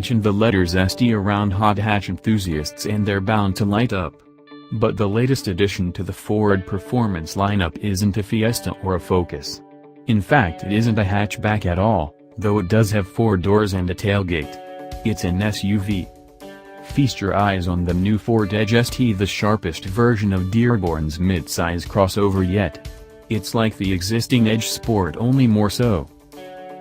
mentioned the letters ST around hot hatch enthusiasts and they're bound to light up. But the latest addition to the Ford performance lineup isn't a Fiesta or a Focus. In fact, it isn't a hatchback at all, though it does have 4 doors and a tailgate. It's an SUV. Feast your eyes on the new Ford Edge ST, the sharpest version of Dearborn's midsize crossover yet. It's like the existing Edge Sport, only more so.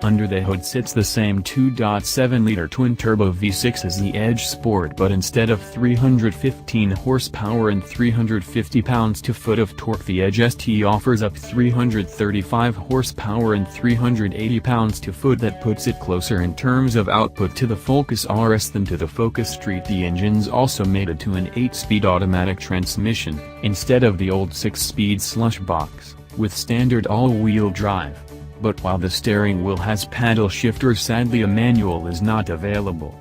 Under the hood sits the same 2.7-liter twin-turbo V6 as the Edge Sport, but instead of 315 horsepower and 350 pounds-to-foot of torque, the Edge ST offers up 335 horsepower and 380 pounds-to-foot. That puts it closer in terms of output to the Focus RS than to the Focus Street. The engine's also mated to an 8-speed automatic transmission, instead of the old 6-speed slushbox, with standard all-wheel drive. But while the steering wheel has paddle shifters, sadly a manual is not available.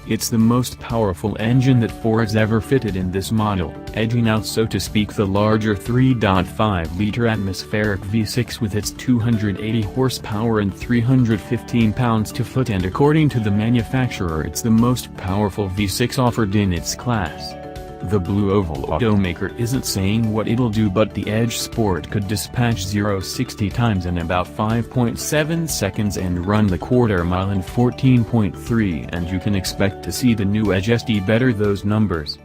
It's the most powerful engine that Ford's ever fitted in this model, edging out, so to speak, the larger 3.5-liter atmospheric V6 with its 280 horsepower and 315 pounds-to-foot, and according to the manufacturer it's the most powerful V6 offered in its class. The Blue Oval automaker isn't saying what it'll do, but the Edge Sport could dispatch 0-60 times in about 5.7 seconds and run the quarter mile in 14.3, and you can expect to see the new Edge ST better those numbers.